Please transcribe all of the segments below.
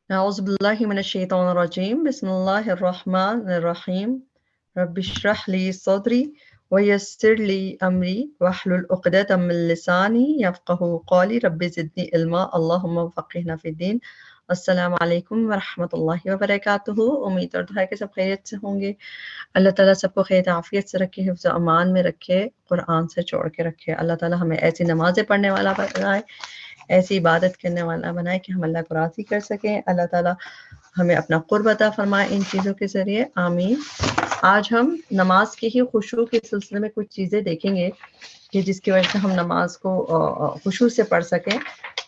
أعوذ بالله من الشيطان الرجيم بسم الله الرحمن الرحيم رب اشرح لي صدري ويسر لي أمري واحلل عقدة من لساني يفقهوا قولي رب زدني علما اللهم فقهنا في الدين السلام علیکم ورحمۃ اللہ وبرکاتہ۔ امید اور دعا ہے کہ سب خیریت سے ہوں گے۔ اللہ تعالیٰ سب کو خیر عافیت سے رکھے، حفظ و امان میں رکھے، قرآن سے جوڑ کے رکھے۔ اللہ تعالیٰ ہمیں ایسی نمازیں پڑھنے والا بنائے، ایسی عبادت کرنے والا بنائے کہ ہم اللہ کو راضی کر سکیں۔ اللہ تعالیٰ ہمیں اپنا قرب عطا فرمائے ان چیزوں کے ذریعے، آمین۔ آج ہم نماز کے ہی خشوع کے سلسلے میں کچھ چیزیں دیکھیں گے کہ جس کی وجہ سے ہم نماز کو خشوع سے پڑھ سکیں۔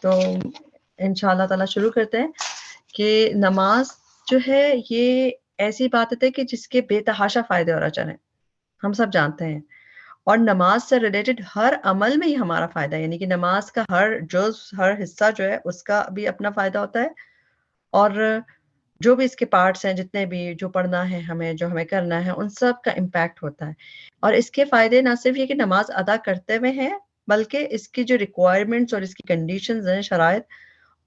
تو انشاءاللہ تعالیٰ شروع کرتے ہیں کہ نماز جو ہے یہ ایسی عبادت ہے کہ جس کے بے تحاشا فائدے اور اجر ہیں، ہم سب جانتے ہیں، اور نماز سے ریلیٹڈ ہر عمل میں ہی ہمارا فائدہ ہے، یعنی کہ نماز کا ہر جز، ہر حصہ جو ہے اس کا بھی اپنا فائدہ ہوتا ہے، اور جو بھی اس کے پارٹس ہیں، جتنے بھی جو پڑھنا ہے ہمیں، جو ہمیں کرنا ہے، ان سب کا امپیکٹ ہوتا ہے۔ اور اس کے فائدے نہ صرف یہ کہ نماز ادا کرتے ہوئے ہیں، بلکہ اس کی جو ریکوائرمنٹس اور اس کی کنڈیشنز ہیں، شرائط،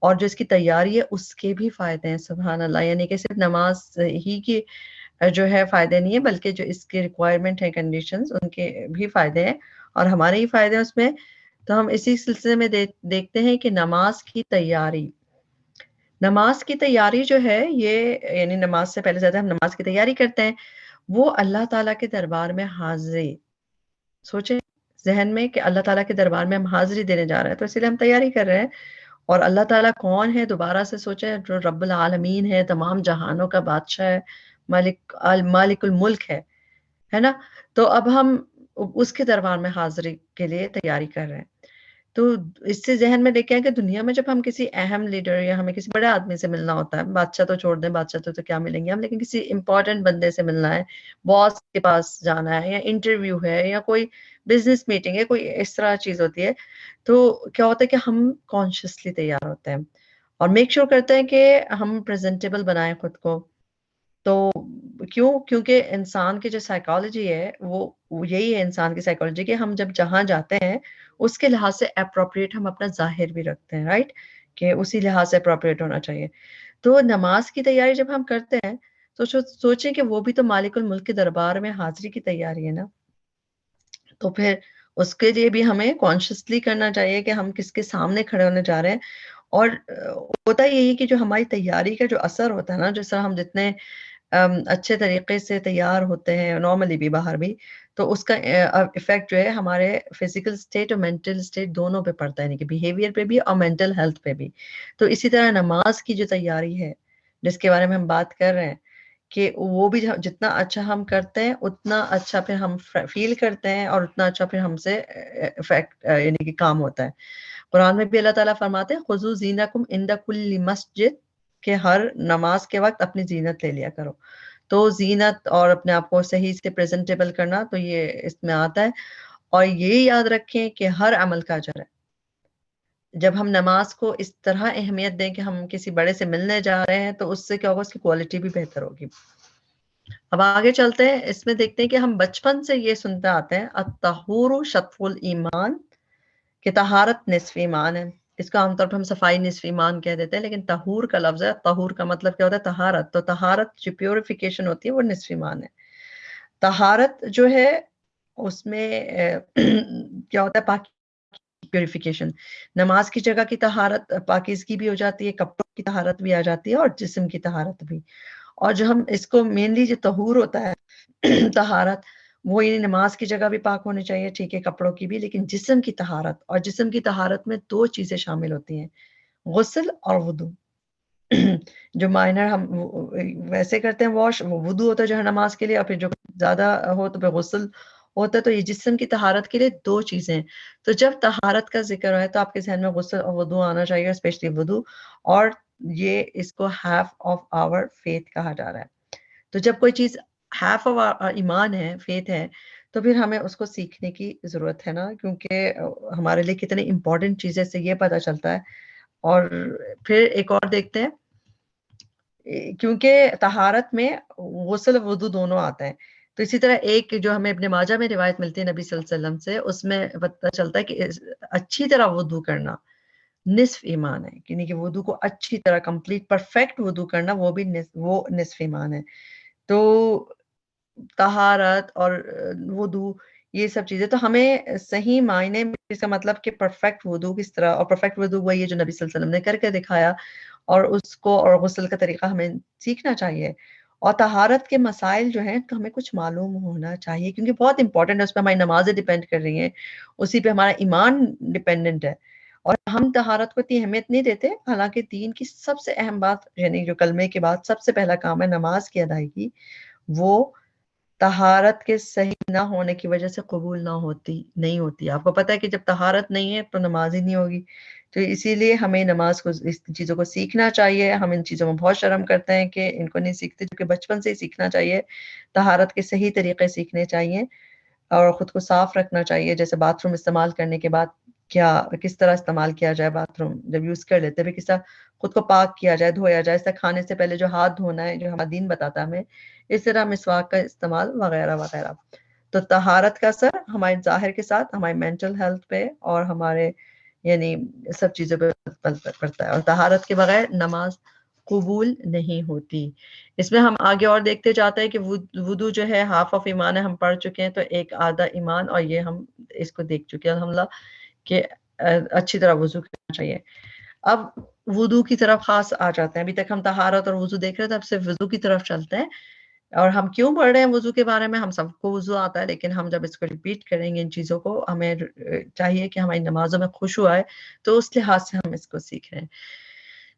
اور جو اس کی تیاری ہے، اس کے بھی فائدے ہیں، سبحان اللہ۔ یعنی کہ صرف نماز ہی کی جو ہے فائدے نہیں ہے، بلکہ جو اس کے ریکوائرمنٹ ہیں، کنڈیشنز، ان کے بھی فائدے ہیں اور ہمارے ہی فائدے ہیں اس میں۔ تو ہم اسی سلسلے میں دیکھتے ہیں کہ نماز کی تیاری، نماز کی تیاری جو ہے یہ، یعنی نماز سے پہلے زیادہ ہم نماز کی تیاری کرتے ہیں، وہ اللہ تعالیٰ کے دربار میں حاضری، سوچیں ذہن میں کہ اللہ تعالیٰ کے دربار میں ہم حاضری دینے جا رہے ہیں، تو اسی لیے ہم تیاری کر رہے ہیں۔ اور اللہ تعالیٰ کون ہے، دوبارہ سے سوچیں، جو رب العالمین ہے، تمام جہانوں کا بادشاہ ہے، مالک الملک ہے نا۔ تو اب ہم اس کے دربار میں حاضری کے لیے تیاری کر رہے ہیں۔ تو اس سے ذہن میں دیکھیں کہ دنیا میں جب ہم کسی اہم لیڈر یا ہمیں کسی بڑے آدمی سے ملنا ہوتا ہے، بادشاہ تو چھوڑ دیں، بادشاہ تو کیا ملیں گے ہم، لیکن کسی امپورٹنٹ بندے سے ملنا ہے، باس کے پاس جانا ہے، یا انٹرویو ہے، یا کوئی بزنس میٹنگ ہے، کوئی اس طرح چیز ہوتی ہے، تو کیا ہوتا ہے کہ ہم کانشیسلی تیار ہوتے ہیں اور میک شور کرتے ہیں کہ ہم پریزنٹیبل بنائیں خود کو۔ تو کیونکہ انسان کی جو سائیکالوجی ہے وہ یہی ہے، انسان کی سائیکالوجی، کہ ہم جب جہاں جاتے ہیں اس کے لحاظ سے اپروپریٹ ہم اپنا ظاہر بھی رکھتے ہیں، رائٹ، کہ اسی لحاظ سے اپروپریٹ ہونا چاہیے۔ تو نماز کی تیاری جب ہم کرتے ہیں تو سوچیں کہ وہ بھی تو مالک الملک کے دربار میں حاضری کی تیاری ہے نا، تو پھر اس کے لیے بھی ہمیں کانشیسلی کرنا چاہیے کہ ہم کس کے سامنے کھڑے ہونے جا رہے ہیں۔ اور ہوتا یہی کہ جو ہماری تیاری کا جو اثر ہوتا ہے نا، جس طرح ہم جتنے اچھے طریقے سے تیار ہوتے ہیں نارملی بھی باہر بھی، تو اس کا ایفیکٹ جو ہے ہمارے فزیکل اسٹیٹ اور مینٹل اسٹیٹ دونوں پہ پڑتا ہے، یعنی کہ بیہیویئر پہ بھی اور مینٹل ہیلتھ پہ بھی۔ تو اسی طرح نماز کی جو تیاری ہے، جس کے بارے میں ہم بات کر رہے ہیں، کہ وہ بھی جتنا اچھا ہم کرتے ہیں اتنا اچھا پھر ہم فیل کرتے ہیں، اور اتنا اچھا پھر ہم سے افیکٹ، یعنی کہ کام ہوتا ہے۔ قرآن میں بھی اللہ تعالیٰ فرماتے ہیں خُذُوا زِینَکُمْ عِنْدَ کُلِّ مسجد، کہ ہر نماز کے وقت اپنی زینت لے لیا کرو۔ تو زینت اور اپنے آپ کو صحیح سے پریزنٹیبل کرنا، تو یہ اس میں آتا ہے۔ اور یہ یاد رکھیں کہ ہر عمل کا اجر ہے۔ جب ہم نماز کو اس طرح اہمیت دیں کہ ہم کسی بڑے سے ملنے جا رہے ہیں، تو اس سے کیا ہوگا، اس کی کوالٹی بھی بہتر ہوگی۔ اب آگے چلتے ہیں، اس میں دیکھتے ہیں کہ ہم بچپن سے یہ سنتے آتے ہیں الطہور شطر الایمان، کہ طہارت نصف ایمان ہے۔ اس کو عام طور پر ہم صفائی نصف ایمان کہہ دیتے ہیں، لیکن طہور کا لفظ ہے، طہور کا مطلب کیا ہوتا ہے، طہارت۔ تو طہارت جو پیوریفیکیشن ہوتی ہے وہ نصف ایمان ہے۔ طہارت جو ہے اس میں کیا ہوتا ہے، پیوریفیکیشن، نماز کی جگہ کی طہارت پاکیزگی بھی ہو جاتی ہے، کپڑوں کی طہارت بھی آ جاتی ہے، اور جسم کی طہارت بھی۔ اور جو ہم اس کو مینلی جو طہور ہوتا ہے طہارت، وہ یہ نماز کی جگہ بھی پاک ہونی چاہیے، ٹھیک ہے، کپڑوں کی بھی، لیکن جسم کی طہارت، اور جسم کی طہارت میں دو چیزیں شامل ہوتی ہیں، غسل اور وضو۔ جو مائنر ہم ویسے کرتے ہیں واش، وہ وضو ہوتا ہے جو ہے نماز کے لیے، اور پھر جو زیادہ ہو تو پھر غسل ہوتا ہے۔ تو یہ جسم کی طہارت کے لیے دو چیزیں ہیں۔ تو جب طہارت کا ذکر ہے تو آپ کے ذہن میں غسل اور وضو آنا چاہیے، اسپیشلی وضو، اور یہ اس کو ہیف آف آور فیتھ کہا جا رہا ہے۔ تو جب کوئی چیز ہیف آف آور ایمان ہے، فیتھ ہے، تو پھر ہمیں اس کو سیکھنے کی ضرورت ہے نا، کیونکہ ہمارے لیے کتنے امپورٹنٹ چیزیں سے یہ پتہ چلتا ہے۔ اور پھر ایک اور دیکھتے ہیں، کیونکہ طہارت میں غسل وضو دونوں آتا ہے، تو اسی طرح ایک جو ہمیں ابن ماجہ میں روایت ملتی ہے نبی صلی اللہ علیہ وسلم سے، اس میں پتہ چلتا ہے کہ اچھی طرح وضو کرنا، نصف ایمان ہے، یعنی کہ وضو کو اچھی طرح کمپلیٹ پرفیکٹ وضو کرنا وہ بھی وہ نصف ایمان ہے۔ تو طہارت اور وضو یہ سب چیزیں تو ہمیں صحیح معنی میں اس کا مطلب کہ پرفیکٹ وضو کس طرح، اور پرفیکٹ وضو وہی ہے جو نبی صلی اللہ علیہ وسلم نے کر کے دکھایا، اور اس کو اور غسل کا طریقہ ہمیں سیکھنا چاہیے۔ اور طہارت کے مسائل جو ہیں تو ہمیں کچھ معلوم ہونا چاہیے، کیونکہ بہت امپورٹنٹ ہے، اس پہ ہماری نمازیں ڈیپینڈ کر رہی ہیں، اسی پہ ہمارا ایمان ڈیپینڈنٹ ہے۔ اور ہم طہارت کو اتنی اہمیت نہیں دیتے، حالانکہ دین کی سب سے اہم بات، یعنی جو کلمے کے بعد سب سے پہلا کام ہے نماز کی ادائیگی، وہ طہارت کے صحیح نہ ہونے کی وجہ سے قبول نہیں ہوتی۔ آپ کو پتہ ہے کہ جب طہارت نہیں ہے تو نماز ہی نہیں ہوگی۔ تو اسی لیے ہمیں نماز کو، اس چیزوں کو سیکھنا چاہیے۔ ہم ان چیزوں میں بہت شرم کرتے ہیں کہ ان کو نہیں سیکھتے، جو کہ بچپن سے ہی سیکھنا چاہیے۔ طہارت کے صحیح طریقے سیکھنے چاہیے اور خود کو صاف رکھنا چاہیے، جیسے باتھ روم استعمال کرنے کے بعد کس طرح استعمال کیا جائے، باتھ روم جب یوز کر لیتے ہیں کس طرح خود کو پاک کیا جائے، دھویا جائے، اس طرح کھانے سے پہلے جو ہاتھ دھونا ہے جو ہمارا دین بتاتا ہے ہمیں، اس طرح مسواک کا استعمال وغیرہ وغیرہ۔ تو طہارت کا اثر ہمارے ظاہر کے ساتھ ہمارے مینٹل ہیلتھ پہ اور ہمارے یعنی سب چیزوں پہ پڑتا ہے، اور طہارت کے بغیر نماز قبول نہیں ہوتی۔ اس میں ہم آگے اور دیکھتے جاتے ہیں کہ وضو جو ہے ہاف آف ایمان ہے، ہم پڑھ چکے ہیں، تو ایک آدھا ایمان، اور یہ ہم اس کو دیکھ چکے ہیں الحمدللہ کہ اچھی طرح وضو کرنا چاہیے۔ اب وضو کی طرف خاص آ جاتے ہیں، ابھی تک ہم طہارت اور وضو دیکھ رہے تھے، اب صرف وضو کی طرف چلتے ہیں۔ اور ہم کیوں پڑھ رہے ہیں وضو کے بارے میں؟ ہم سب کو وضو آتا ہے، لیکن ہم جب اس کو ریپیٹ کریں گے ان چیزوں کو، ہمیں چاہیے کہ ہماری نمازوں میں خشوع آئے، تو اس لحاظ سے ہم اس کو سیکھ رہے ہیں۔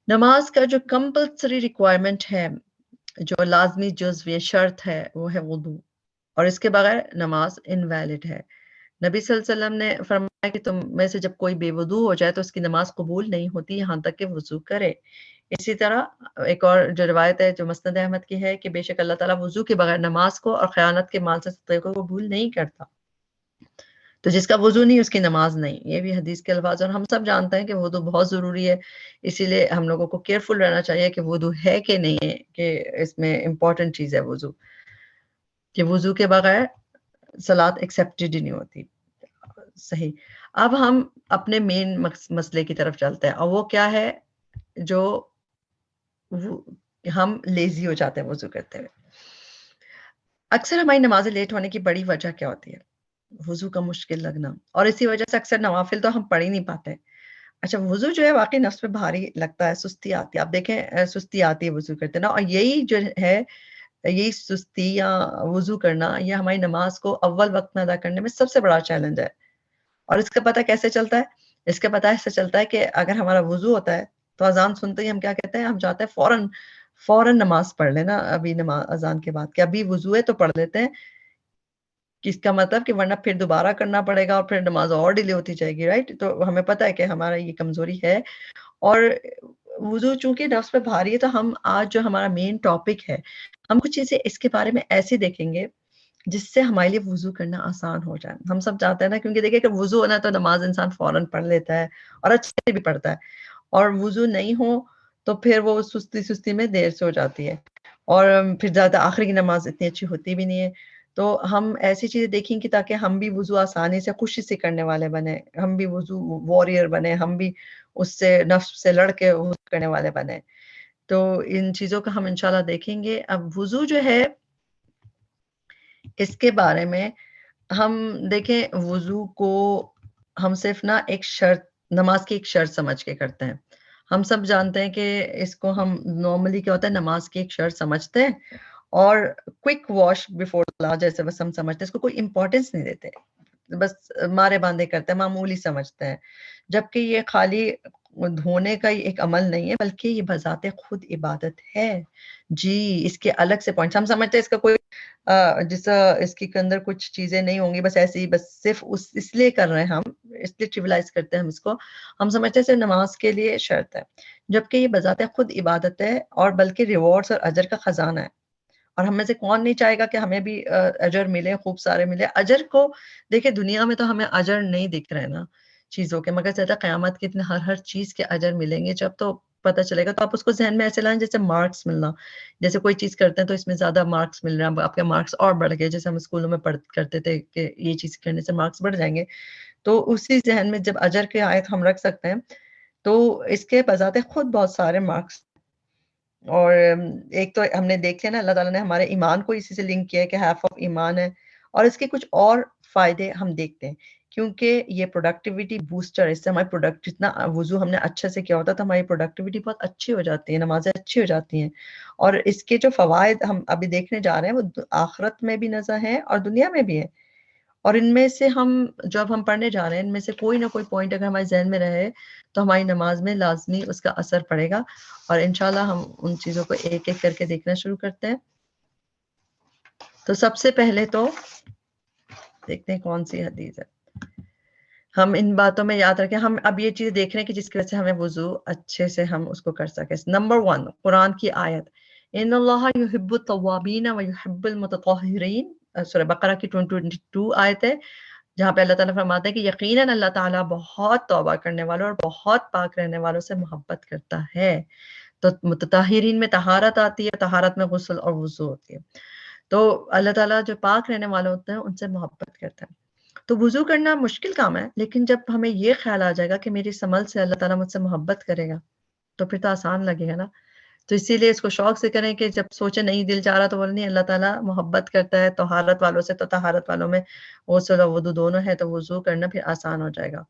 نماز کا جو کمپلسری ریکوائرمنٹ ہے، جو لازمی جزو شرط ہے، وہ ہے وضو، اور اس کے بغیر نماز انویلڈ ہے۔ نبی صلی اللہ علیہ وسلم نے فرمایا کہ تم میں سے جب کوئی بے وضو ہو جائے تو اس کی نماز قبول نہیں ہوتی یہاں تک کہ وضو کرے۔ اسی طرح ایک اور جو روایت ہے جو مسند احمد کی ہے کہ بے شک اللہ تعالیٰ وضو کے بغیر نماز کو اور خیانت کے مال سے صدقے کو قبول نہیں کرتا۔ تو جس کا وضو نہیں اس کی نماز نہیں، یہ بھی حدیث کے الفاظ، اور ہم سب جانتے ہیں کہ وضو بہت ضروری ہے، اسی لیے ہم لوگوں کو کیئرفل رہنا چاہیے کہ وضو ہے کہ نہیں ہے، کہ اس میں امپورٹنٹ چیز ہے وضو، کہ وضو کے بغیر صلاۃ ایکسیپٹڈ ہی نہیں ہوتی۔ صحیح۔ اب ہم اپنے مین مسئلے کی طرف چلتے ہیں، اور وہ کیا ہے؟ جو ہم لیزی ہو جاتے ہیں وضو کرتے ہوئے۔ اکثر ہماری نمازیں لیٹ ہونے کی بڑی وجہ کیا ہوتی ہے؟ وضو کا مشکل لگنا، اور اسی وجہ سے اکثر نوافل تو ہم پڑھ ہی نہیں پاتے۔ اچھا، وضو جو ہے واقعی نفس پہ بھاری لگتا ہے، سستی آتی ہے، آپ دیکھیں سستی آتی ہے وضو کرتے نا، اور یہی جو ہے، یہی سستی یا وضو کرنا، یہ ہماری نماز کو اول وقت میں ادا کرنے میں سب سے بڑا چیلنج ہے۔ اور اس کا پتہ کیسے چلتا ہے؟ اس کا پتہ ایسے چلتا ہے کہ اگر ہمارا وضو ہوتا ہے تو اذان سنتے ہی ہم کیا کہتے ہیں؟ ہم چاہتے ہیں فوراً نماز پڑھ لینا، ابھی نماز اذان کے بعد، کہ ابھی وضو ہے تو پڑھ لیتے ہیں، کہ اس کا مطلب کہ ورنہ پھر دوبارہ کرنا پڑے گا اور پھر نماز اور ڈیلے ہوتی جائے گی، رائٹ؟ تو ہمیں پتہ ہے کہ ہمارا یہ کمزوری ہے، اور وضو چونکہ نفس پہ بھاری ہے، تو ہم آج جو ہمارا مین ٹاپک ہے، ہم کچھ چیزیں اس کے بارے میں ایسے دیکھیں گے جس سے ہمارے لیے وضو کرنا آسان ہو جائے۔ ہم سب چاہتے ہیں نا، کیونکہ دیکھیں کہ وضو ہونا تو نماز انسان فوراً پڑھ لیتا ہے اور اچھے سے بھی پڑھتا ہے، اور وضو نہیں ہو تو پھر وہ سستی میں دیر سے ہو جاتی ہے، اور پھر زیادہ آخری کی نماز اتنی اچھی ہوتی بھی نہیں ہے۔ تو ہم ایسی چیزیں دیکھیں کہ تاکہ ہم بھی وضو آسانی سے خوشی سے کرنے والے بنے، ہم بھی وضو واریر بنے، ہم بھی اس سے نفس سے لڑ کے وضو کرنے والے بنے۔ تو ان چیزوں کا ہم انشاءاللہ دیکھیں گے۔ اب وضو جو ہے، اس کے بارے میں ہم دیکھیں، وضو کو ہم صرف نا ایک شرط، نماز کی ایک شرط سمجھ کے کرتے ہیں۔ ہم سب جانتے ہیں کہ اس کو ہم نارملی کیا ہوتا ہے، نماز کی ایک شرط سمجھتے ہیں، اور کوئک واش بیفور صلاۃ جیسے بس ہم سمجھتے ہیں، اس کو کوئی امپورٹنس نہیں دیتے، بس مارے باندھے کرتے ہیں، معمولی سمجھتے ہیں، جبکہ یہ خالی دھونے کا ایک عمل نہیں ہے، بلکہ یہ بذات خود عبادت ہے۔ جی، اس کے الگ سے پوائنٹس ہم سمجھتے ہیں، اس کا کوئی جس اس کے اندر کچھ چیزیں نہیں ہوں گی، بس ایسے ہی، بس صرف اس لیے کر رہے ہیں ہم، اس لیے ٹریولائز کرتے ہیں ہم اس کو، ہم سمجھتے ہیں صرف نماز کے لیے شرط ہے، جبکہ یہ بذات خود عبادت ہے، اور بلکہ ریوارڈز اور اجر کا خزانہ ہے۔ اور ہم میں سے کون نہیں چاہے گا کہ ہمیں بھی اجر ملے، خوب سارے ملے اجر کو؟ دیکھیں دنیا میں تو ہمیں اجر نہیں دکھ رہے نا چیزوں کے، مگر زیادہ قیامت کے دن ہر چیز کے اجر ملیں گے جب تو پتہ چلے گا۔ تو آپ اس کو ذہن میں ایسے لائیں جیسے مارکس ملنا، جیسے کوئی چیز کرتے ہیں تو اس میں زیادہ مارکس مل رہے ہیں، آپ کے مارکس اور بڑھ گئے، جیسے ہم اسکولوں میں کرتے تھے کہ یہ چیز کرنے سے مارکس بڑھ جائیں گے، تو اسی ذہن میں جب اجر کے آیت ہم رکھ سکتے ہیں، تو اس کے بذات خود بہت سارے مارکس، اور ایک تو ہم نے دیکھ لیا نا، اللہ تعالیٰ نے ہمارے ایمان کو اسی سے لنک کیا ہے کہ ہیف آف ایمان ہے، اور اس کے کچھ اور فائدے ہم دیکھتے ہیں، کیونکہ یہ پروڈکٹیوٹی بوسٹر، اس سے ہماری پروڈکٹ، جتنا وضو ہم نے اچھے سے کیا ہوتا ہے تو ہماری پروڈکٹیوٹی بہت اچھی ہو جاتی ہے، نمازیں اچھی ہو جاتی ہیں، اور اس کے جو فوائد ہم ابھی دیکھنے جا رہے ہیں وہ آخرت میں بھی نظر ہیں اور دنیا میں بھی ہیں، اور ان میں سے ہم جو اب ہم پڑھنے جا رہے ہیں ان میں سے کوئی نہ کوئی پوائنٹ اگر ہمارے ذہن میں رہے تو ہماری نماز میں لازمی اس کا اثر پڑے گا، اور انشاءاللہ ہم ان چیزوں کو ایک ایک کر کے دیکھنا شروع کرتے ہیں۔ تو سب سے پہلے تو دیکھتے ہیں کون سی حدیث ہے، ہم ان باتوں میں یاد رکھیں، ہم اب یہ چیز دیکھ رہے ہیں کہ جس کی وجہ سے ہمیں وضو اچھے سے ہم اس کو کر سکیں۔ نمبر 1 قرآن کی آیت، ان اللہ یحب التوابین ویحب المتطہرین، سورہ بقرہ کی 22 آیت ہے، جہاں پہ اللہ تعالیٰ فرماتا ہے کہ یقیناً اللہ تعالیٰ بہت توبہ کرنے والوں اور بہت پاک رہنے والوں سے محبت کرتا ہے۔ تو متطہرین میں طہارت آتی ہے، طہارت میں غسل اور وضو ہوتی ہے، تو اللہ تعالیٰ جو پاک رہنے والے ہوتے ہیں ان سے محبت کرتا ہے۔ تو وضو کرنا مشکل کام ہے، لیکن جب ہمیں یہ خیال آ جائے گا کہ میری اس عمل سے اللہ تعالیٰ مجھ سے محبت کرے گا تو پھر تو آسان لگے گا نا، تو اسی لیے اس کو شوق سے کریں کہ جب سوچے نہیں دل چاہ رہا تو بولے نہیں، اللہ تعالیٰ محبت کرتا ہے طہارت والوں سے، تو طہارت والوں میں غسل اور وضو دونوں ہے، تو وضو کرنا پھر آسان ہو جائے گا۔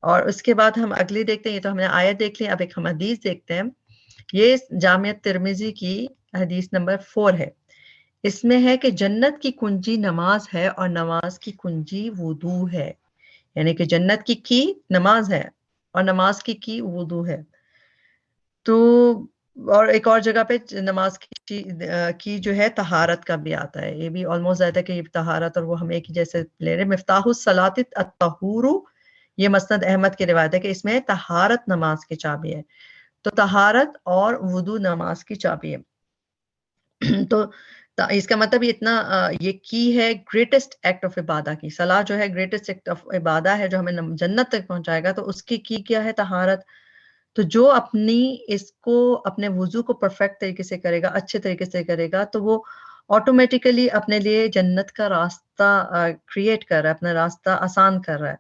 اور اس کے بعد ہم اگلی دیکھتے ہیں، یہ تو ہم نے آیت دیکھ لی، اب ایک ہم حدیث دیکھتے ہیں، یہ جامع ترمذی کی حدیث نمبر 4 ہے، اس میں ہے کہ جنت کی کنجی نماز ہے اور نماز کی کنجی وضو ہے، یعنی کہ جنت کی نماز ہے اور نماز کی وضو ہے۔ تو اور ایک اور جگہ پہ نماز کی جو ہے طہارت کا بھی آتا ہے، یہ بھی آلموسٹ آتا ہے کہ یہ طہارت اور وہ ہم ایک ہی جیسے لے رہے۔ مفتاح الصلاۃ الطہور، یہ مسند احمد کی روایت ہے کہ اس میں طہارت نماز کی چابی ہے، تو طہارت اور وضو نماز کی چابی ہے۔ تو اس کا مطلب یہ اتنا یہ کی ہے گریٹسٹ ایکٹ آف عبادہ کی، صلاح جو ہے گریٹسٹ ایکٹ آف عبادہ ہے جو ہمیں جنت تک پہنچائے گا، تو اس کی کیا ہے طہارت۔ تو جو اپنی اس کو اپنے وضو کو پرفیکٹ طریقے سے کرے گا، اچھے طریقے سے کرے گا، تو وہ آٹومیٹیکلی اپنے لیے جنت کا راستہ کریٹ کر رہا ہے، اپنا راستہ آسان کر رہا ہے،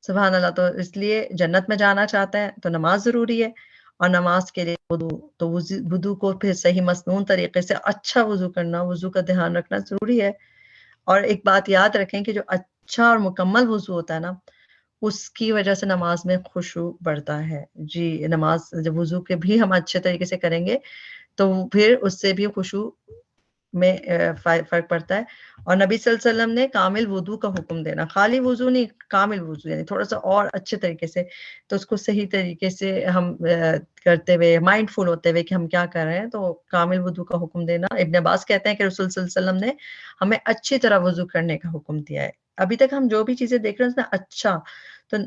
سبحان اللہ۔ تو اس لیے جنت میں جانا چاہتا ہے تو نماز ضروری ہے، اور نماز کے لیے وضو، تو وضو کو پھر صحیح مسنون طریقے سے اچھا وضو کرنا، وضو کا دھیان رکھنا ضروری ہے۔ اور ایک بات یاد رکھیں کہ جو اچھا اور مکمل وضو ہوتا ہے نا، اس کی وجہ سے نماز میں خشوع بڑھتا ہے جی، نماز جب وضو کے بھی ہم اچھے طریقے سے کریں گے تو پھر اس سے بھی خشوع میں فرق پڑتا ہے۔ اور نبی صلی اللہ علیہ وسلم نے کامل وضو کا حکم دینا، خالی وضو نہیں، کامل وضو، یعنی تھوڑا سا اور اچھے طریقے سے، تو اس کو صحیح طریقے سے ہم کرتے ہوئے، مائنڈ فل ہوتے ہوئے کہ ہم کیا کر رہے ہیں، تو کامل وضو کا حکم دینا۔ ابن عباس کہتے ہیں کہ رسول صلی اللہ علیہ وسلم نے ہمیں اچھی طرح وضو کرنے کا حکم دیا ہے۔ ابھی تک ہم جو بھی چیزیں دیکھ رہے ہیں اس میں اچھا تو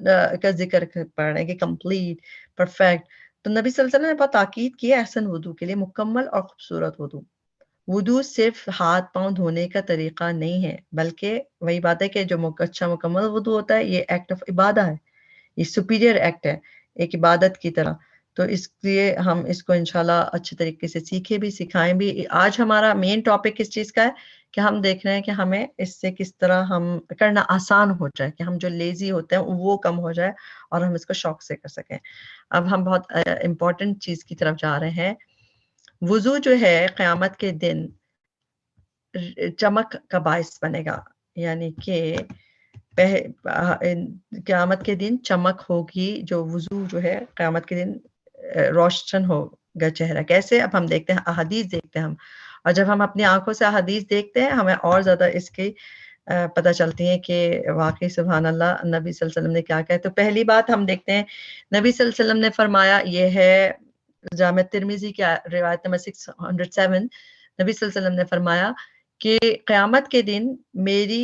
کا ذکر پڑھ رہے ہیں کہ کمپلیٹ، پرفیکٹ، تو نبی صلی اللہ علیہ وسلم نے بہت تاکید کی ہے احسن وضو کے لیے، مکمل اور خوبصورت وضو۔ وضو صرف ہاتھ پاؤں دھونے کا طریقہ نہیں ہے، بلکہ وہی بات ہے کہ جو اچھا مکمل وضو ہوتا ہے یہ ایکٹ آف عبادہ ہے، یہ سپیریئر ایکٹ ہے ایک عبادت کی طرح۔ تو اس لیے ہم اس کو انشاءاللہ اچھے طریقے سے سیکھیں بھی، سکھائیں بھی۔ آج ہمارا مین ٹاپک اس چیز کا ہے کہ ہم دیکھ رہے ہیں کہ ہمیں اس سے کس طرح ہم کرنا آسان ہو جائے، کہ ہم جو لیزی ہوتے ہیں وہ کم ہو جائے اور ہم اس کو شوق سے کر سکیں۔ اب ہم بہت امپورٹنٹ چیز کی طرف جا رہے ہیں۔ وضو جو ہے قیامت کے دن چمک کا باعث بنے گا، یعنی کہ قیامت کے دن چمک ہوگی، جو وضو جو ہے قیامت کے دن روشن ہوگا چہرہ۔ کیسے؟ اب ہم دیکھتے ہیں، احادیث دیکھتے ہیں ہم، اور جب ہم اپنی آنکھوں سے احادیث دیکھتے ہیں ہمیں اور زیادہ اس کی پتہ چلتی ہے کہ واقعی سبحان اللہ نبی صلی اللہ علیہ وسلم نے کیا کہا۔ تو پہلی بات ہم دیکھتے ہیں، نبی صلی اللہ علیہ وسلم نے فرمایا، یہ ہے جامع ترمذی کی روایت نمبر 607، نبی صلی اللہ علیہ وسلم نے فرمایا کہ قیامت کے دن میری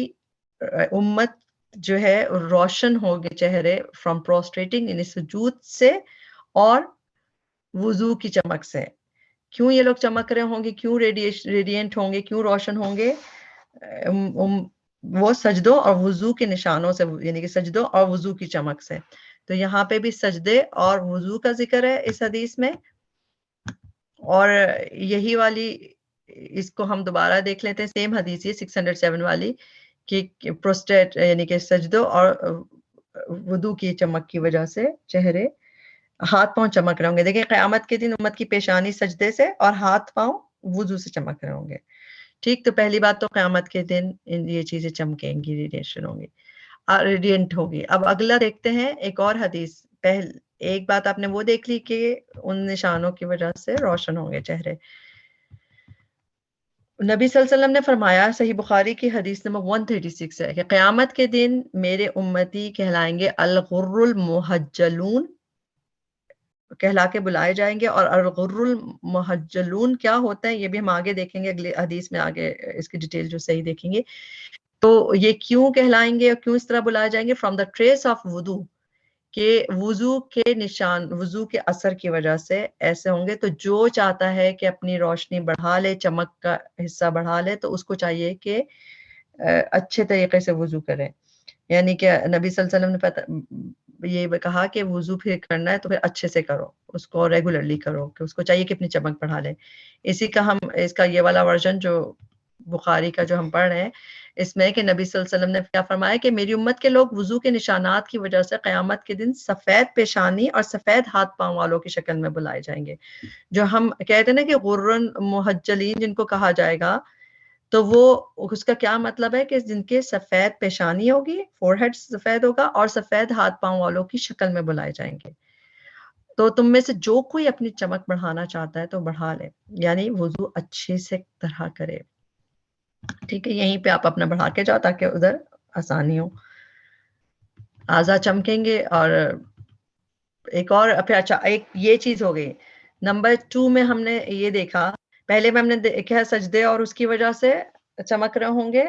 امت جو ہے روشن ہوگے چہرے فرام پروسٹریٹنگ یعنی سجود سے اور وضو کی چمک سے۔ کیوں یہ لوگ چمک رہے ہوں گے، کیوں ریڈینٹ ہوں گے، کیوں روشن ہوں گے؟ وہ سجدوں اور وضو کے نشانوں سے، یعنی کہ سجدوں اور وضو کی چمک سے۔ تو یہاں پہ بھی سجدے اور وضو کا ذکر ہے اس حدیث میں، اور یہی والی اس کو ہم دوبارہ دیکھ لیتے ہیں، سیم حدیث ہے 607 والی، کہ پروسٹیٹ یعنی کہ سجدوں اور وضو کی چمک کی وجہ سے چہرے ہاتھ پاؤں چمک رہے ہوں گے. دیکھیں قیامت کے دن امت کی پیشانی سجدے سے اور ہاتھ پاؤں وضو سے چمک رہے ہوں گے. ٹھیک، تو پہلی بات تو قیامت کے دن یہ چیزیں چمکیں گی، ریڈیشن ہوگی، ریڈینٹ ہوگی. اب اگلا دیکھتے ہیں ایک اور حدیث. ایک بات آپ نے وہ دیکھ لی کہ ان نشانوں کی وجہ سے روشن ہوں گے چہرے. نبی صلی اللہ علیہ وسلم نے فرمایا، صحیح بخاری کی حدیث نمبر 136 ہے، کہ قیامت کے دن میرے امتی کہلائیں گے الغر المحجلون، کہلا کے بلائے جائیں گے. اور الغر المحجلون کیا ہوتا ہے یہ بھی ہم آگے دیکھیں گے، اگلی حدیث میں آگے اس کی ڈیٹیل جو صحیح دیکھیں گے. تو یہ کیوں کہلائیں گے اور کیوں اس طرح بلائے جائیں گے؟ فرام دا ٹریس آف وضو، کہ وضو کے نشان، وضو کے اثر کی وجہ سے ایسے ہوں گے. تو جو چاہتا ہے کہ اپنی روشنی بڑھا لے، چمک کا حصہ بڑھا لے، تو اس کو چاہیے کہ اچھے طریقے سے وضو کرے. یعنی کہ نبی صلی اللہ علیہ وسلم نے یہ کہا کہ وضو پھر کرنا ہے تو پھر اچھے سے کرو، اس کو ریگولرلی کرو، کہ اس کو چاہیے کہ اپنی چمک بڑھا لے. اسی کا ہم اس کا یہ والا ورژن جو بخاری کا جو ہم پڑھ رہے ہیں، اس میں کہ نبی صلی اللہ علیہ وسلم نے کیا فرمایا کہ میری امت کے لوگ وضو کے نشانات کی وجہ سے قیامت کے دن سفید پیشانی اور سفید ہاتھ پاؤں والوں کی شکل میں بلائے جائیں گے. جو ہم کہتے ہیں نا کہ غرن محجلین جن کو کہا جائے گا، تو وہ اس کا کیا مطلب ہے کہ جن کے سفید پیشانی ہوگی، فور ہیڈ سفید ہوگا، اور سفید ہاتھ پاؤں والوں کی شکل میں بلائے جائیں گے. تو تم میں سے جو کوئی اپنی چمک بڑھانا چاہتا ہے تو بڑھا لے، یعنی وضو اچھے سے طرح کرے. ٹھیک ہے، یہیں پہ آپ اپنا بڑھا کے جاؤ تاکہ ادھر آسانی ہو. اعضا چمکیں گے. اور ایک اور پھر اچھا ایک یہ چیز ہو گئی. نمبر 2 میں ہم نے یہ دیکھا، پہلے میں ہم نے دیکھا سجدے اور اس کی وجہ سے چمک رہے ہوں گے،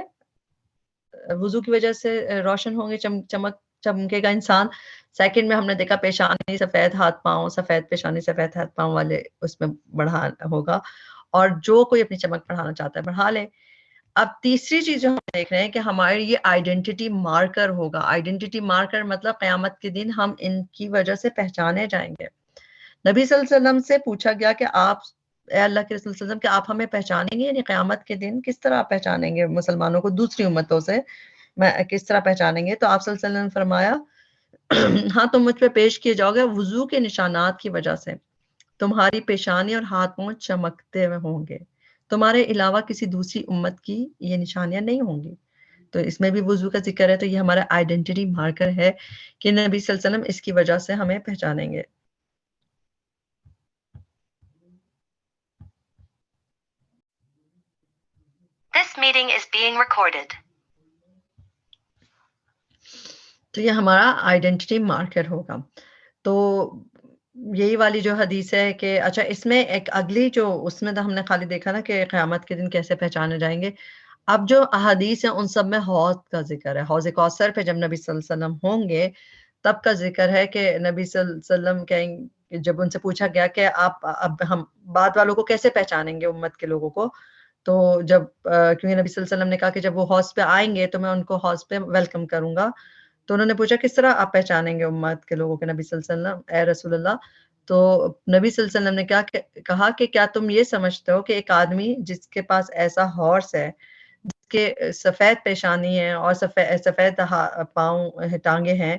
وضو کی وجہ سے روشن ہوں گے، چمکے گا انسان. سیکنڈ میں ہم نے دیکھا پیشانی سفید، ہاتھ پاؤں سفید، پیشانی سفید، ہاتھ پاؤں والے اس میں بڑھا ہوگا. اور جو کوئی اپنی چمک بڑھانا چاہتا ہے بڑھا لے. اب تیسری چیز جو ہم دیکھ رہے ہیں کہ ہماری یہ آئیڈینٹی مارکر ہوگا. آئیڈینٹی مارکر مطلب قیامت کے دن ہم ان کی وجہ سے پہچانے جائیں گے. نبی صلی اللہ علیہ وسلم سے پوچھا گیا کہ آپ، اے اللہ کے رسول صلی اللہ علیہ وسلم، کہ آپ ہمیں پہچانیں گے، یعنی قیامت کے دن کس طرح آپ پہچانیں گے مسلمانوں کو دوسری امتوں سے، کس طرح پہچانیں گے؟ تو آپ صلی اللہ علیہ وسلم نے فرمایا، ہاں تم مجھ پہ پیش کیے جاؤ گے وضو کے نشانات کی وجہ سے. تمہاری پیشانی اور ہاتھ پاؤں چمکتے ہوئے ہوں گے، تمہارے علاوہ کسی دوسری امت کی یہ نشانیاں نہیں ہوں گی. تو اس میں بھی وضو کا ذکر ہے. تو یہ ہمارا آئیڈینٹی مارکر ہے کہ نبی صلی اللہ علیہ وسلم اس کی وجہ سے ہمیں پہچانیں گے. This meeting is being recorded. تو یہ ہمارا آئیڈینٹی مارکر ہوگا. تو یہی والی جو حدیث ہے کہ اچھا اس میں ایک اگلی جو اس میں ہم نے خالی دیکھا نا کہ قیامت کے دن کیسے پہچانے جائیں گے. اب جو احادیث ہیں ان سب میں حوض کا ذکر ہے. حوض کوثر پہ جب نبی صلی اللہ علیہ وسلم ہوں گے تب کا ذکر ہے کہ نبی صلی اللہ علیہ وسلم کہیں، جب ان سے پوچھا گیا کہ آپ اب ہم بعد والوں کو کیسے پہچانیں گے، امت کے لوگوں کو، تو جب کیونکہ نبی صلی اللہ علیہ وسلم نے کہا کہ جب وہ حوض پہ آئیں گے تو میں ان کو حوض پہ ویلکم کروں گا. تو انہوں نے پوچھا کس طرح آپ پہچانیں گے امت کے لوگوں کے نبی صلی اللہ علیہ وسلم، اے رسول اللہ؟ تو نبی صلی اللہ علیہ وسلم نے کہا کہ کیا تم یہ سمجھتے ہو کہ ایک آدمی جس کے پاس ایسا ہارس ہے، جس کے سفید پیشانی ہے اور سفید پاؤں ٹانگے ہیں،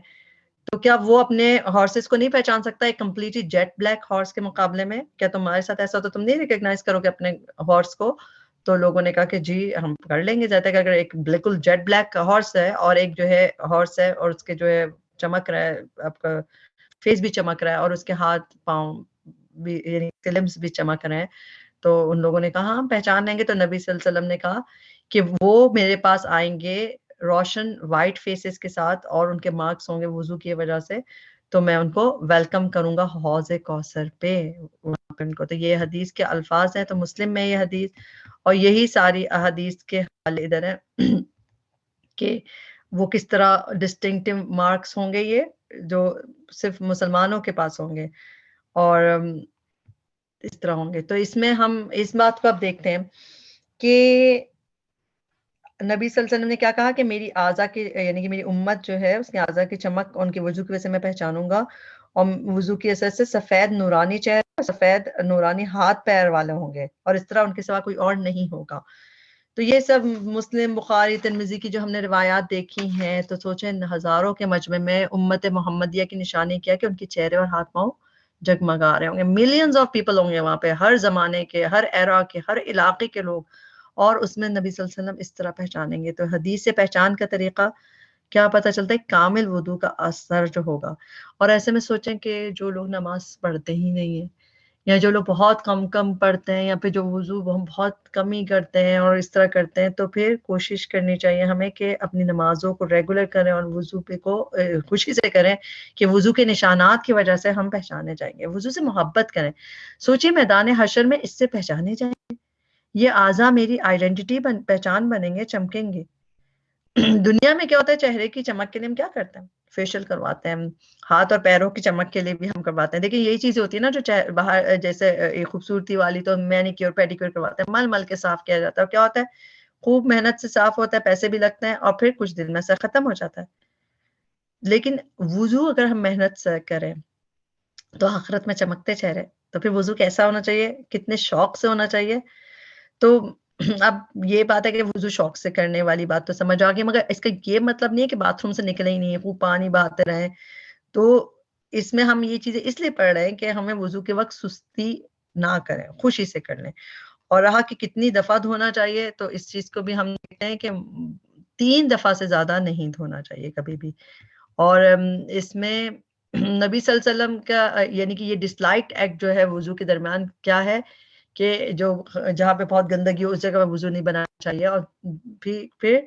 تو کیا وہ اپنے ہارسز کو نہیں پہچان سکتا ایک کمپلیٹلی جیٹ بلیک ہارس کے مقابلے میں؟ کیا تمہارے ساتھ ایسا تو تم نہیں ریکگنائز کرو گے اپنے ہارس کو؟ تو لوگوں نے کہا کہ جی ہم کر لیں گے، زیادہ کہ اگر ایک بالکل جیٹ بلیک ہارس ہے اور ایک جو ہے ہارس ہے اور اس کے جو ہے چمک رہا ہے، آپ کا فیس بھی چمک رہا ہے اور اس کے ہاتھ پاؤں بھی، یعنی لمبس بھی چمک رہے ہیں، تو ان لوگوں نے کہا ہم پہچان لیں گے. تو نبی صلی اللہ علیہ وسلم نے کہا کہ وہ میرے پاس آئیں گے روشن وائٹ فیسز کے ساتھ اور ان کے مارکس ہوں گے وضو کی وجہ سے، تو میں ان کو ویلکم کروں گا حوض کوثر پہ وہاں پہ ان کو. تو یہ حدیث کے الفاظ ہیں. تو مسلم میں یہ حدیث اور یہی ساری احادیث کے حوالے ادھر ہیں کہ وہ کس طرح ڈسٹنکٹیو مارکس ہوں گے یہ جو صرف مسلمانوں کے پاس ہوں گے اور اس طرح ہوں گے. تو اس میں ہم اس بات کو اب دیکھتے ہیں کہ نبی صلی اللہ علیہ وسلم نے کیا کہا کہ میری اعضا کی، یعنی کہ میری امت جو ہے اس کی اعضا کی چمک ان کے وضو کی وجہ سے میں پہچانوں گا، اور وضو کی اثر سے سفید نورانی چہرہ، سفید نورانی ہاتھ پیر والے ہوں گے، اور اس طرح ان کے سوا کوئی اور نہیں ہوگا. تو یہ سب مسلم، بخاری، ترمذی کی جو ہم نے روایات دیکھی ہیں، تو سوچیں ہزاروں کے مجمع میں امت محمدیہ کی نشانی کیا کہ ان کے چہرے اور ہاتھ پاؤں جگمگا رہے ہوں گے, ملینز آف پیپل ہوں گے وہاں پہ, ہر زمانے کے, ہر ایرا کے, ہر علاقے کے لوگ, اور اس میں نبی صلی اللہ علیہ وسلم اس طرح پہچانیں گے. تو حدیث سے پہچان کا طریقہ کیا پتہ چلتا ہے؟ کامل وضو کا اثر جو ہوگا. اور ایسے میں سوچیں کہ جو لوگ نماز پڑھتے ہی نہیں ہیں, یا جو لوگ بہت کم پڑھتے ہیں, یا پھر جو وضو ہم بہت کم ہی کرتے ہیں اور اس طرح کرتے ہیں, تو پھر کوشش کرنی چاہیے ہمیں کہ اپنی نمازوں کو ریگولر کریں اور وضو پہ کو خوشی سے کریں, کہ وضو کے نشانات کی وجہ سے ہم پہچانے جائیں گے. وضو سے محبت کریں. سوچیں میدان حشر میں اس سے پہچانے جائیں گے, یہ اعضا میری آئیڈینٹی پہچان بنیں گے, چمکیں گے. دنیا میں کیا ہوتا ہے, چہرے کی چمک کے لیے ہم کیا کرتے ہیں؟ فیشیل کرواتے ہیں, ہاتھ اور پیروں کی چمک کے لیے بھی ہم کرواتے ہیں. لیکن یہی چیز ہوتی ہے نا جو باہر جیسے خوبصورتی والی, تو مینیکیور پیڈیکیور کرواتے ہیں, مل کے صاف کیا جاتا ہے. اور کیا ہوتا ہے, خوب محنت سے صاف ہوتا ہے, پیسے بھی لگتے ہیں, اور پھر کچھ دن میں سے ختم ہو جاتا ہے. لیکن وضو اگر ہم محنت سے کریں تو آخرت میں چمکتے چہرے. تو پھر وضو کیسا ہونا چاہیے, کتنے شوق سے ہونا چاہیے. تو اب یہ بات ہے کہ وضو شوق سے کرنے والی بات تو سمجھ آ گئی, مگر اس کا یہ مطلب نہیں ہے کہ باتھ روم سے نکلے ہی نہیں ہے, خوب پانی بہاتے رہیں. تو اس میں ہم یہ چیزیں اس لیے پڑھ رہے ہیں کہ ہمیں وضو کے وقت سستی نہ کریں, خوشی سے کر لیں. اور رہا کہ کتنی دفعہ دھونا چاہیے, تو اس چیز کو بھی ہم دیکھتے ہیں کہ 3 دفعہ سے زیادہ نہیں دھونا چاہیے کبھی بھی. اور اس میں نبی صلی اللہ علیہ وسلم کا یعنی کہ یہ ڈسلائکڈ ایکٹ جو ہے وضو کے درمیان کیا ہے, کہ جو جہاں پہ بہت گندگی ہو اس جگہ پہ وضو نہیں بنانا چاہیے. اور پھر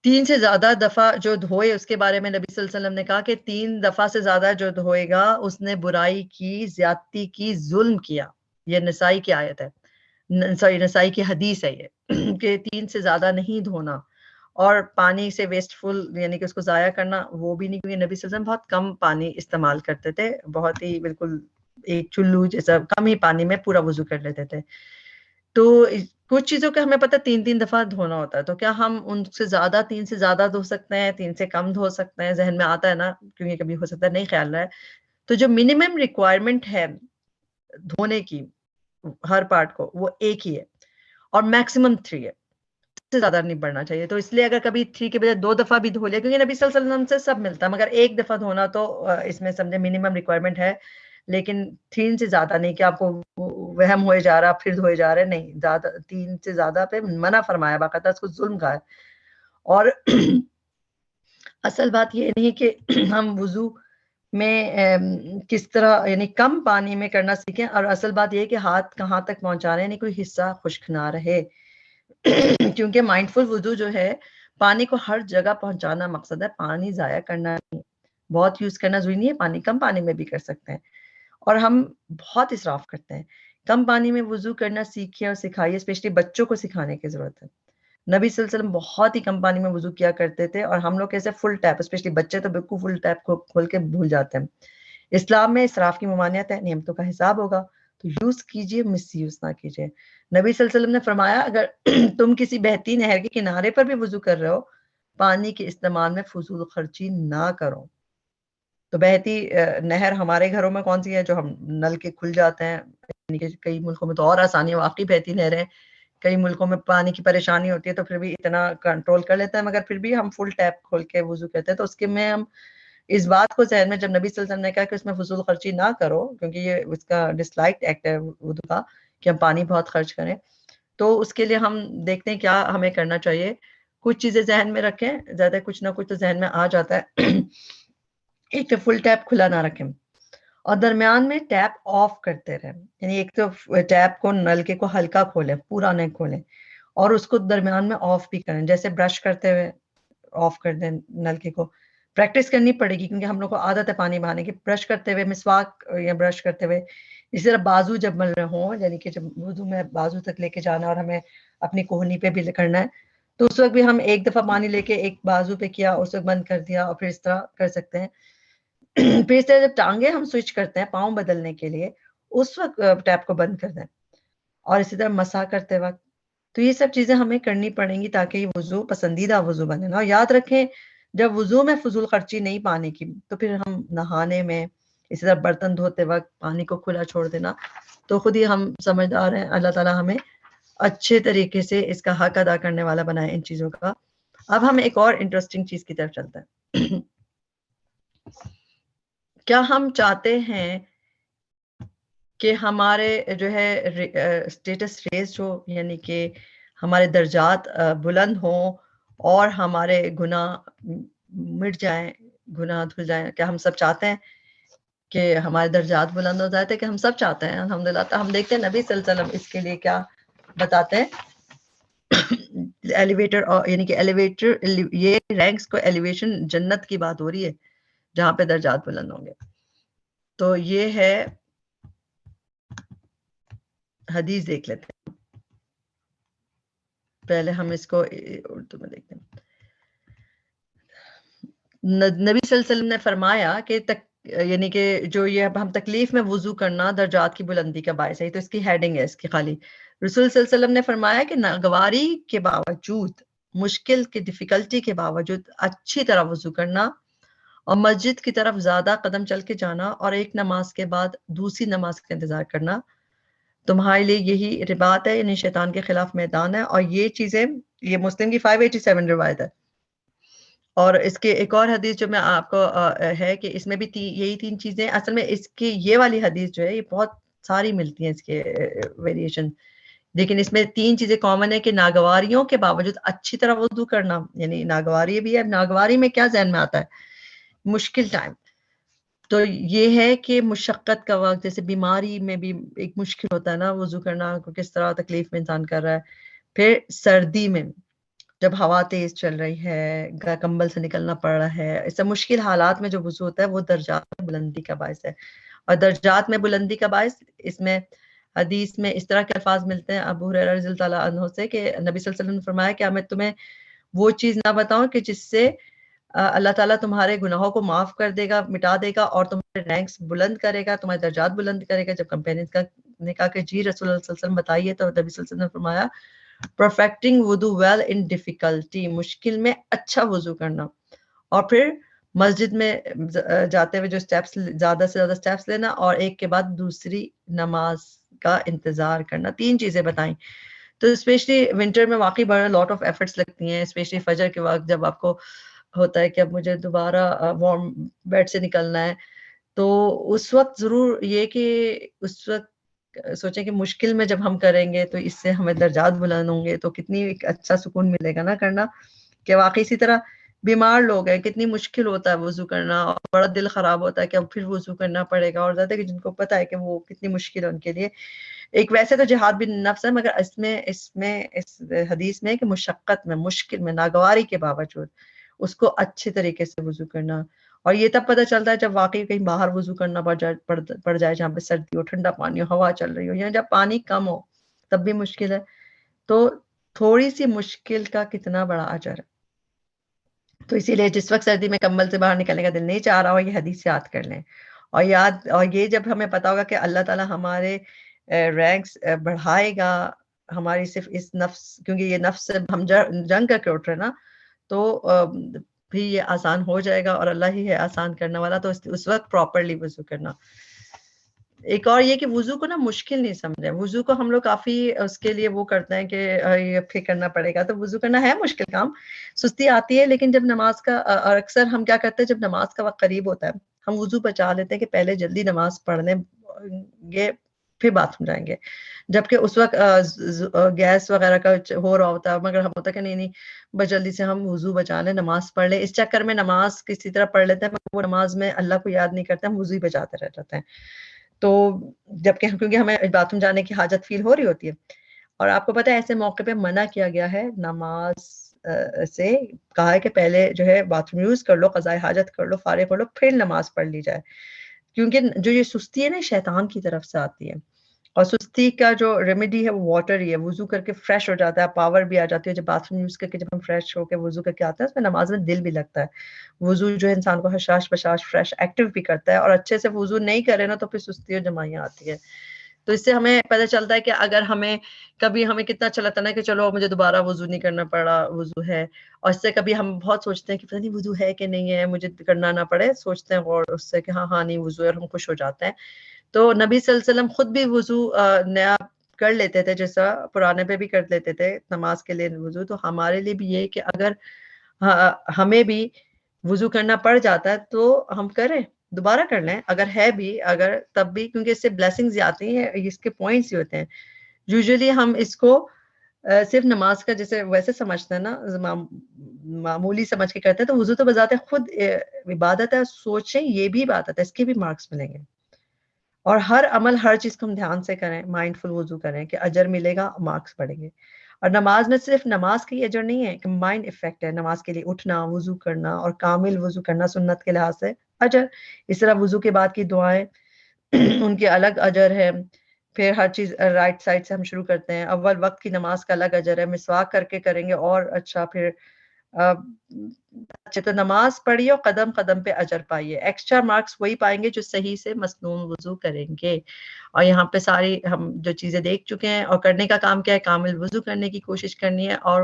3 سے زیادہ دفعہ جو دھوئے, اس کے بارے میں نبی صلی اللہ علیہ وسلم نے کہا کہ 3 دفعہ سے زیادہ جو دھوئے گا اس نے برائی کی, زیادتی کی, ظلم کیا. یہ نسائی کی آیت ہے, نسائی کی حدیث ہے یہ, کہ 3 سے زیادہ نہیں دھونا. اور پانی سے ویسٹ فل یعنی کہ اس کو ضائع کرنا وہ بھی نہیں, کیونکہ نبی صلی اللہ علیہ وسلم بہت کم پانی استعمال کرتے تھے, بہت ہی بالکل ایک چلو جیسا کم ہی پانی میں پورا وضو کر لیتے تھے. تو کچھ چیزوں کا ہمیں پتہ 3 دفعہ دھونا ہوتا ہے, تو کیا ہم ان سے زیادہ 3 سے زیادہ دھو سکتے ہیں, 3 سے کم دھو سکتے ہیں؟ ذہن میں آتا ہے نا, کیونکہ کبھی ہو سکتا ہے نہیں خیال رہا ہے. تو جو منیمم ریکوائرمنٹ ہے دھونے کی ہر پارٹ کو, وہ 1 ہی ہے, اور میکسیمم 3 ہے, سے زیادہ نہیں بڑھنا چاہیے. تو اس لیے اگر کبھی 3 کے بجائے 2 دفعہ بھی دھو لیا, کیونکہ نبی صلی اللہ علیہ وسلم سے سب ملتا ہے, مگر 1 دفعہ دھونا تو اس میں سمجھے منیمم ریکوائرمنٹ ہے. لیکن 3 سے زیادہ نہیں کہ آپ کو وہم ہوئے جا رہا پھر دھوئے جا رہے, نہیں, زیادہ 3 سے زیادہ پہ منع فرمایا, باقاعدہ اس کو ظلم کہا ہے. اور اصل بات یہ نہیں کہ ہم وضو میں کس طرح یعنی کم پانی میں کرنا سیکھیں, اور اصل بات یہ کہ ہاتھ کہاں تک پہنچا رہے ہیں, یعنی کوئی حصہ خشک نہ رہے. کیونکہ مائنڈفل وضو جو ہے پانی کو ہر جگہ پہنچانا مقصد ہے, پانی ضائع کرنا نہیں. بہت یوز کرنا ضروری نہیں ہے پانی, کم پانی میں بھی کر سکتے ہیں. اور ہم بہت اسراف کرتے ہیں. کم پانی میں وضو کرنا سیکھیے اور سکھائیے, اسپیشلی بچوں کو سکھانے کی ضرورت ہے. نبی صلی اللہ علیہ وسلم بہت ہی کم پانی میں وضو کیا کرتے تھے, اور ہم لوگ کیسے فل ٹیپ, اسپیشلی بچے تو بالکل فل ٹیپ کھول کے بھول جاتے ہیں. اسلام میں اسراف کی ممانعت ہے, نعمتوں کا حساب ہوگا, تو یوز کیجیے, مس یوز نہ کیجیے. نبی صلی اللہ علیہ وسلم نے فرمایا اگر تم کسی بہتی نہر کے کنارے پر بھی وضو کر رہے ہو, پانی کے استعمال میں فضول خرچی نہ کرو. تو بہتی نہر ہمارے گھروں میں کون سی ہے جو ہم نل کے کھل جاتے ہیں, یعنی کہ کئی ملکوں میں تو اور آسانی ہے, واقعی بہتی نہریں, کئی ملکوں میں پانی کی پریشانی ہوتی ہے تو پھر بھی اتنا کنٹرول کر لیتے ہیں, مگر پھر بھی ہم فل ٹیپ کھول کے وضو کرتے ہیں. تو اس کے میں ہم اس بات کو ذہن میں, جب نبی صلی اللہ علیہ وسلم نے کہا کہ اس میں فضول خرچی نہ کرو, کیونکہ یہ اس کا ڈسلائکڈ ایکٹ ہے وضو کا کہ ہم پانی بہت خرچ کریں, تو اس کے لیے ہم دیکھتے ہیں کیا ہمیں کرنا چاہیے. کچھ چیزیں ذہن میں رکھیں, زیادہ کچھ نہ کچھ تو ذہن میں آ جاتا ہے. ایک تو فل ٹیپ کھلا نہ رکھیں, اور درمیان میں ٹیپ آف کرتے رہیں, یعنی ایک تو ٹیپ کو نلکے کو ہلکا کھولیں, پورا نہیں کھولیں, اور اس کو درمیان میں آف بھی کریں, جیسے برش کرتے ہوئے آف کر دیں نلکے کو. پریکٹس کرنی پڑے گی کیونکہ ہم لوگ کو عادت ہے پانی بہانے کی, برش کرتے ہوئے, مسواک یا برش کرتے ہوئے. اسی طرح بازو جب مل رہے ہوں, یعنی کہ جب وضو میں بازو تک لے کے جانا اور ہمیں اپنی کوہنی پہ بھی کرنا ہے, تو اس وقت بھی ہم ایک دفعہ پانی لے کے ایک بازو پہ کیا, اس وقت بند کر دیا, اور پھر اس طرح کر سکتے ہیں. پھر اس طرح جب ٹانگیں ہم سوئچ کرتے ہیں پاؤں بدلنے کے لیے, اس وقت ٹیپ کو بند کر دیں, اور اسی طرح مسح کرتے وقت. تو یہ سب چیزیں ہمیں کرنی پڑیں گی تاکہ یہ وضو پسندیدہ وضو بنے نا. اور یاد رکھیں جب وضو میں فضول خرچی نہیں پانی کی, تو پھر ہم نہانے میں, اسی طرح برتن دھوتے وقت پانی کو کھلا چھوڑ دینا, تو خود ہی ہم سمجھدار ہیں. اللہ تعالیٰ ہمیں اچھے طریقے سے اس کا حق ادا کرنے والا بنائے ان چیزوں کا. اب ہم ایک اور انٹرسٹنگ چیز کی طرف چلتے ہیں. کیا ہم چاہتے ہیں کہ ہمارے جو ہے اسٹیٹس ریز ہو، یعنی کہ ہمارے درجات بلند ہوں اور ہمارے گناہ مٹ جائیں، گناہ دھل جائیں. کیا ہم سب چاہتے ہیں کہ ہمارے درجات بلند ہو جاتے؟ کہ ہم سب چاہتے ہیں الحمدللہ. تو ہم دیکھتے ہیں نبی صلی اللہ علیہ وسلم اس کے لیے کیا بتاتے ہیں. ایلیویٹر، یعنی کہ ایلیویٹر، یہ رینکس کو ایلیویشن جنت کی بات ہو رہی ہے جہاں پہ درجات بلند ہوں گے. تو یہ ہے حدیث، دیکھ لیتے ہیں. پہلے ہم اس کو اردو میں دیکھتے ہیں. نبی صلی اللہ علیہ وسلم نے فرمایا کہ یعنی کہ جو یہ ہم تکلیف میں وضو کرنا درجات کی بلندی کا باعث ہے. تو اس کی ہیڈنگ ہے اس کی خالی. رسول صلی اللہ علیہ وسلم نے فرمایا کہ ناگواری کے باوجود، مشکل کے ڈیفیکلٹی کے باوجود اچھی طرح وضو کرنا اور مسجد کی طرف زیادہ قدم چل کے جانا اور ایک نماز کے بعد دوسری نماز کا انتظار کرنا تمہارے لیے یہی رباط ہے، یعنی شیطان کے خلاف میدان ہے. اور یہ چیزیں، یہ مسلم کی 587 روایت ہے. اور اس کے ایک اور حدیث جو میں آپ کو ہے کہ اس میں بھی یہی 3 چیزیں. اصل میں اس کی یہ والی حدیث جو ہے یہ بہت ساری ملتی ہیں اس کے ویریشن، لیکن اس میں 3 چیزیں کامن ہے کہ ناگواریوں کے باوجود اچھی طرح وضو کرنا. یعنی ناگواری بھی ہے. ناگواری میں کیا ذہن میں آتا ہے؟ مشکل ٹائم. تو یہ ہے کہ مشقت کا وقت، جیسے بیماری میں بھی ایک مشکل ہوتا ہے نا وضو کرنا، کس طرح تکلیف میں انسان کر رہا ہے. پھر سردی میں جب ہوا تیز چل رہی ہے، کمبل سے نکلنا پڑ رہا ہے، ایسا مشکل حالات میں جو وضو ہوتا ہے وہ درجات میں بلندی کا باعث ہے. اور درجات میں بلندی کا باعث اس میں حدیث میں اس طرح کے الفاظ ملتے ہیں ابو ہریرہ رضی اللہ تعالیٰ عنہ سے کہ نبی صلی اللہ علیہ وسلم نے فرمایا کہ میں تمہیں وہ چیز نہ بتاؤں کہ جس سے اللہ تعالیٰ تمہارے گناہوں کو معاف کر دے گا، مٹا دے گا اور تمہارے رینکس بلند کرے گا، تمہارے درجات بلند کرے گا. جب کمپینز نے کہا کہ جی رسول اللہ صلی اللہ علیہ وسلم بتائیے، تو نبی صلی اللہ علیہ وسلم نے فرمایا پرفیکٹنگ وضو ویل ان ڈیفیکلٹی، مشکل میں اچھا وضو کرنا. اور پھر مسجد میں جاتے ہوئے جو سٹیپس، زیادہ سے زیادہ سٹیپس لینا اور ایک کے بعد دوسری نماز کا انتظار کرنا. 3 چیزیں بتائیں. تو اسپیشلی ونٹر میں واقعی بڑا لاٹ آف ایفرٹس لگتی ہیں، اسپیشلی فجر کے وقت جب آپ کو ہوتا ہے کہ اب مجھے دوبارہ وارم بیڈ سے نکلنا ہے. تو اس وقت ضرور یہ کہ اس وقت سوچیں کہ مشکل میں جب ہم کریں گے تو اس سے ہمیں درجات بلند ہوں گے، تو کتنی ایک اچھا سکون ملے گا نا کرنا. کہ واقعی اسی طرح بیمار لوگ ہیں، کتنی مشکل ہوتا ہے وضو کرنا اور بڑا دل خراب ہوتا ہے کہ اب پھر وضو کرنا پڑے گا. اور زیادہ کہ جن کو پتہ ہے کہ وہ کتنی مشکل ہے ان کے لیے. ایک ویسے تو جہاد بھی نفس ہے، مگر اس حدیث میں کہ مشقت میں، مشکل میں، ناگواری کے باوجود اس کو اچھے طریقے سے وضو کرنا. اور یہ تب پتہ چلتا ہے جب واقعی کہیں باہر وضو کرنا پڑ جائے جہاں پہ سردی ہو، ٹھنڈا پانی ہو، ہوا چل رہی ہو، یا جب پانی کم ہو تب بھی مشکل ہے. تو تھوڑی سی مشکل کا کتنا بڑا اجر ہے. تو اسی لیے جس وقت سردی میں کمبل سے باہر نکلنے کا دل نہیں چاہ رہا ہو، یہ حدیث یاد کر لیں. اور یہ جب ہمیں پتا ہوگا کہ اللہ تعالیٰ ہمارے رینکس بڑھائے گا ہماری صرف اس نفس، کیونکہ یہ نفس سے ہم جنگ کر کے اٹھ رہے نا، تو بھی یہ آسان ہو جائے گا اور اللہ ہی ہے آسان کرنے والا. تو اس وقت پراپرلی وضو کرنا. ایک اور یہ کہ وضو کو نا مشکل نہیں سمجھیں. وضو کو ہم لوگ کافی اس کے لیے وہ کرتے ہیں کہ یہ پھر کرنا پڑے گا. تو وضو کرنا ہے مشکل کام، سستی آتی ہے. لیکن جب نماز کا، اور اکثر ہم کیا کرتے ہیں جب نماز کا وقت قریب ہوتا ہے ہم وضو بچا لیتے ہیں کہ پہلے جلدی نماز پڑھ لیں گے پھر باتھ روم جائیں گے، جبکہ اس وقت گیس وغیرہ کا ہو رہا ہوتا ہے. مگر ہم ہوتا ہے کہ نہیں بس جلدی سے ہم وضو بچا لیں، نماز پڑھ لیں. اس چکر میں نماز کسی طرح پڑھ لیتے ہیں مگر وہ نماز میں اللہ کو یاد نہیں کرتے، ہم وضو ہی بچاتے رہ جاتے ہیں. تو جبکہ کیونکہ ہمیں باتھ روم جانے کی حاجت فیل ہو رہی ہوتی ہے. اور آپ کو پتہ ہے ایسے موقع پہ منع کیا گیا ہے نماز سے، کہا ہے کہ پہلے جو ہے باتھ روم یوز کر لو، قضاء حاجت کر لو، فارغ ہو لو، پھر نماز پڑھ لی جائے. کیونکہ جو یہ سستی ہے نا شیطان کی طرف سے آتی ہے. اور سستی کا جو ریمیڈی ہے وہ واٹر ہی ہے. وضو کر کے فریش ہو جاتا ہے، پاور بھی آ جاتی ہے. جب باتھ روم یوز کر کے جب ہم فریش ہو کے وضو کر کے آتے ہیں اس میں نماز میں دل بھی لگتا ہے. وضو جو ہے انسان کو حشاش بشاش فریش ایکٹیو بھی کرتا ہے. اور اچھے سے وضو نہیں کرے نا تو پھر سستی اور جمائیاں آتی ہے. تو اس سے ہمیں پتہ چلتا ہے کہ اگر ہمیں کبھی ہمیں کتنا اچھا لگتا ہے نا کہ چلو مجھے دوبارہ وضو نہیں کرنا پڑا، وضو ہے. اور اس سے کبھی ہم بہت سوچتے ہیں کہ پتہ نہیں وضو ہے کہ نہیں ہے، مجھے کرنا نہ پڑے، سوچتے ہیں اور اس سے کہ ہاں نہیں وضو ہے، اور ہم خوش ہو جاتے ہیں. تو نبی صلی اللہ علیہ وسلم خود بھی وضو نیا کر لیتے تھے، جیسا پرانے پہ بھی کر لیتے تھے نماز کے لیے وضو. تو ہمارے لیے بھی یہ کہ اگر ہمیں بھی وضو کرنا پڑ جاتا ہے تو ہم کریں. دوبارہ کر لیں اگر ہے بھی، اگر تب بھی، کیونکہ اس سے بلیسنگز آتی ہیں، اس کے پوائنٹس ہی ہوتے ہیں. یوزلی ہم اس کو صرف نماز کا جیسے ویسے سمجھتے ہیں نا، معمولی سمجھ کے کرتے ہیں، تو وضو تو بذات خود عبادت ہے. سوچیں یہ بھی عبادت ہے، اس کے بھی مارکس ملیں گے. اور ہر عمل، ہر چیز کو ہم دھیان سے کریں، مائنڈ فل وضو کریں کہ اجر ملے گا، مارکس بڑھیں گے. اور نماز میں صرف نماز کی اجر نہیں ہے، کمبائنڈ افیکٹ ہے. نماز کے لیے اٹھنا، وضو کرنا اور کامل وضو کرنا سنت کے لحاظ سے اجر. اس طرح وضو کے بعد کی دعائیں ان کے الگ اجر ہے. پھر ہر چیز رائٹ سائڈ سے ہم شروع کرتے ہیں. اول وقت کی نماز کا الگ اجر ہے، مسواک کر کے کریں گے اور اچھا. پھر اچھا، تو نماز پڑھیے اور قدم قدم پہ اجر پائیے. ایکسٹرا مارکس وہی پائیں گے جو صحیح سے مسنون وضو کریں گے. اور یہاں پہ ساری ہم جو چیزیں دیکھ چکے ہیں. اور کرنے کا کام کیا ہے؟ کامل وضو کرنے کی کوشش کرنی ہے اور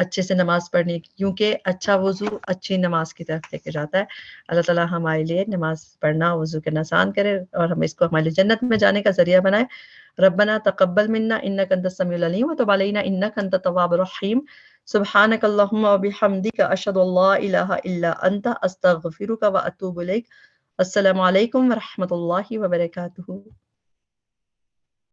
اچھے سے نماز پڑھنی ہے، کیونکہ اچھا وضو اچھی نماز کی طرف لے کے جاتا ہے. اللہ تعالیٰ ہمارے لیے نماز پڑھنا، وضو کرنا آسان کرے اور ہم اس کو ہمارے جنت میں جانے کا ذریعہ بنائے. ربنا تقبل منا انک انت السمیع العلیم وتب علینا انک انت التواب الرحیم. سبحانک اللہم وبحمدک اشہد ان لا الہ الا انت استغفرک واتوب الیک. السلام علیکم ورحمۃ اللہ وبرکاتہ.